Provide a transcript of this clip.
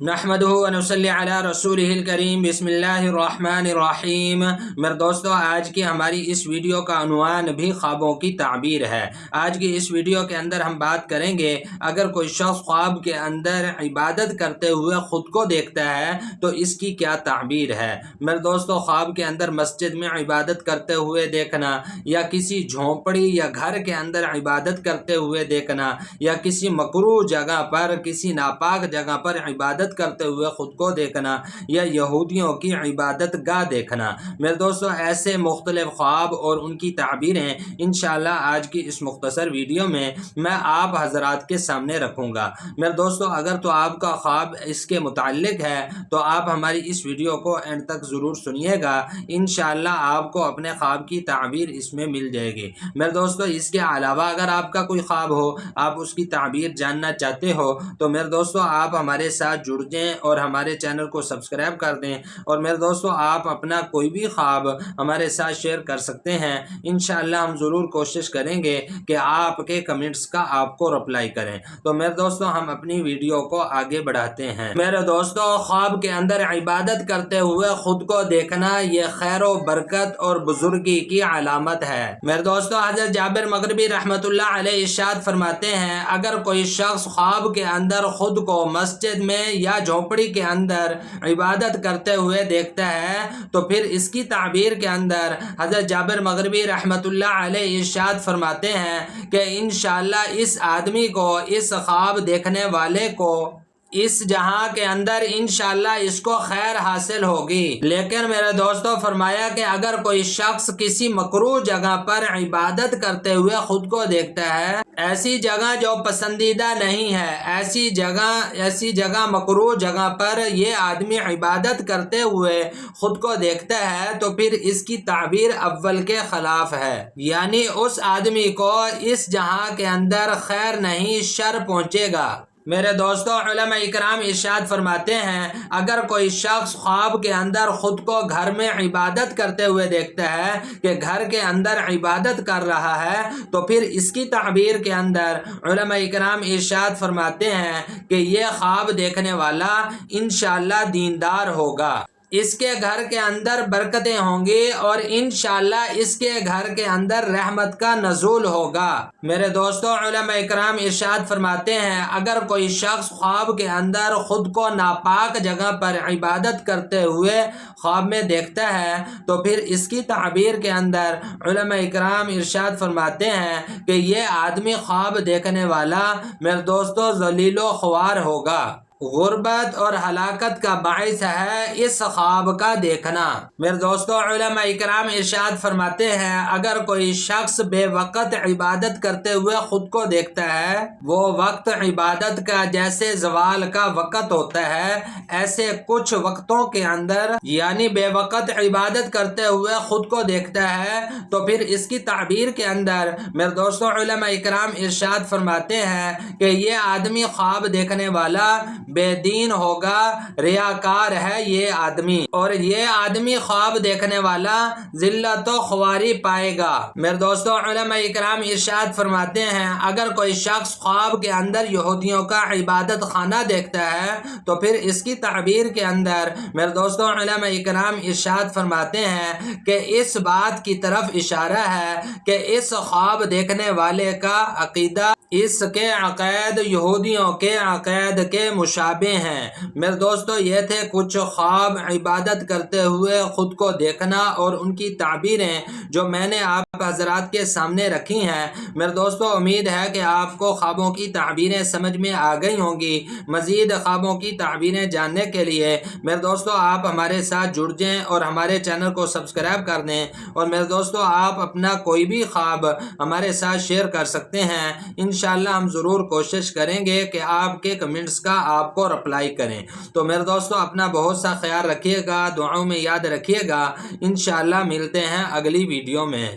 نحمدہ و نصلی علی رسولہ الکریم بسم اللہ الرحمن الرحیم۔ میرے دوستو، آج کی ہماری اس ویڈیو کا عنوان بھی خوابوں کی تعبیر ہے۔ آج کی اس ویڈیو کے اندر ہم بات کریں گے، اگر کوئی شخص خواب کے اندر عبادت کرتے ہوئے خود کو دیکھتا ہے تو اس کی کیا تعبیر ہے۔ میرے دوستو، خواب کے اندر مسجد میں عبادت کرتے ہوئے دیکھنا، یا کسی جھونپڑی یا گھر کے اندر عبادت کرتے ہوئے دیکھنا، یا کسی مکروہ جگہ پر، کسی ناپاک جگہ پر عبادت کرتے ہوئے خود کو دیکھنا، یا یہودیوں کی عبادت گاہ دیکھنا، میرے دوستو ایسے مختلف خواب اور ان کی تعبیریں انشاءاللہ آج کی اس مختصر ویڈیو میں آپ حضرات کے سامنے رکھوں گا۔ میرے دوستو، اگر تو آپ کا خواب اس کے متعلق ہے تو آپ ہماری اس ویڈیو کو اینڈ تک ضرور سنیے گا، انشاءاللہ آپ کو اپنے خواب کی تعبیر اس میں مل جائے گی۔ میرے دوستو، اس کے علاوہ اگر آپ کا کوئی خواب ہو، آپ اس کی تعبیر جاننا چاہتے ہو تو میرے دوستو آپ ہمارے ساتھ جڑ جائیں اور ہمارے چینل کو سبسکرائب کر دیں، اور میرے دوستو آپ اپنا کوئی بھی خواب ہمارے ساتھ شیئر کر سکتے ہیں۔ انشاءاللہ ہم ضرور کوشش کریں گے کہ آپ کے کمنٹس کا آپ کو رپلائی کریں۔ تو میرے دوستو ہم اپنی ویڈیو کو آگے بڑھاتے ہیں۔ میرے دوستو، خواب کے اندر عبادت کرتے ہوئے خود کو دیکھنا یہ خیر و برکت اور بزرگی کی علامت ہے۔ میرے دوستو، حضرت جابر مغربی رحمۃ اللہ علیہ ارشاد فرماتے ہیں، اگر کوئی شخص خواب کے اندر خود کو مسجد میں یا جھونپڑی کے اندر عبادت کرتے ہوئے دیکھتا ہے تو پھر اس کی تعبیر کے اندر حضرت جابر مغربی رحمۃ اللہ علیہ ارشاد فرماتے ہیں کہ انشاءاللہ اس آدمی کو، اس خواب دیکھنے والے کو اس جہاں کے اندر انشاءاللہ اس کو خیر حاصل ہوگی۔ لیکن میرے دوستو فرمایا کہ اگر کوئی شخص کسی مکروہ جگہ پر عبادت کرتے ہوئے خود کو دیکھتا ہے، ایسی جگہ جو پسندیدہ نہیں ہے، ایسی جگہ مکروہ جگہ پر یہ آدمی عبادت کرتے ہوئے خود کو دیکھتا ہے تو پھر اس کی تعبیر اول کے خلاف ہے، یعنی اس آدمی کو اس جہاں کے اندر خیر نہیں شر پہنچے گا۔ میرے دوستو، علماء اکرام ارشاد فرماتے ہیں، اگر کوئی شخص خواب کے اندر خود کو گھر میں عبادت کرتے ہوئے دیکھتا ہے کہ گھر کے اندر عبادت کر رہا ہے تو پھر اس کی تعبیر کے اندر علماء اکرام ارشاد فرماتے ہیں کہ یہ خواب دیکھنے والا انشاءاللہ دیندار ہوگا، اس کے گھر کے اندر برکتیں ہوں گی اور انشاءاللہ اس کے گھر کے اندر رحمت کا نزول ہوگا۔ میرے دوستو، علماء اکرام ارشاد فرماتے ہیں، اگر کوئی شخص خواب کے اندر خود کو ناپاک جگہ پر عبادت کرتے ہوئے خواب میں دیکھتا ہے تو پھر اس کی تعبیر کے اندر علماء اکرام ارشاد فرماتے ہیں کہ یہ آدمی خواب دیکھنے والا میرے دوستو ذلیل و خوار ہوگا، غربت اور ہلاکت کا باعث ہے اس خواب کا دیکھنا۔ میرے دوستو، علماء اکرام ارشاد فرماتے ہیں، اگر کوئی شخص بے وقت عبادت کرتے ہوئے خود کو دیکھتا ہے، وہ وقت عبادت کا جیسے زوال کا وقت ہوتا ہے، ایسے کچھ وقتوں کے اندر یعنی بے وقت عبادت کرتے ہوئے خود کو دیکھتا ہے تو پھر اس کی تعبیر کے اندر میرے دوستو علماء اکرام ارشاد فرماتے ہیں کہ یہ آدمی خواب دیکھنے والا بے دین ہوگا، ریاکار ہے یہ آدمی، اور یہ آدمی خواب دیکھنے والا ذلت و خواری پائے گا۔ میرے دوستو، علماء اکرام ارشاد فرماتے ہیں، اگر کوئی شخص خواب کے اندر یہودیوں کا عبادت خانہ دیکھتا ہے تو پھر اس کی تعبیر کے اندر میرے دوستو علماء اکرام ارشاد فرماتے ہیں کہ اس بات کی طرف اشارہ ہے کہ اس خواب دیکھنے والے کا عقیدہ، اس کے عقائد یہودیوں کے عقائد کے مشابہ ہیں۔ میرے دوستو، یہ تھے کچھ خواب عبادت کرتے ہوئے خود کو دیکھنا اور ان کی تعبیریں جو میں نے آپ حضرات کے سامنے رکھی ہیں۔ میرے دوستو، امید ہے کہ آپ کو خوابوں کی تعبیریں سمجھ میں آ گئی ہوں گی۔ مزید خوابوں کی تعبیریں جاننے کے لیے میرے دوستو آپ ہمارے ساتھ جڑ جائیں اور ہمارے چینل کو سبسکرائب کر دیں، اور میرے دوستو آپ اپنا کوئی بھی خواب ہمارے ساتھ شیئر کر سکتے ہیں۔ انشاءاللہ ہم ضرور کوشش کریں گے کہ آپ کے کمنٹس کا آپ کو رپلائی کریں۔ تو میرے دوستو اپنا بہت سا خیال رکھیے گا، دعاؤں میں یاد رکھیے گا۔ انشاءاللہ ملتے ہیں اگلی ویڈیو میں۔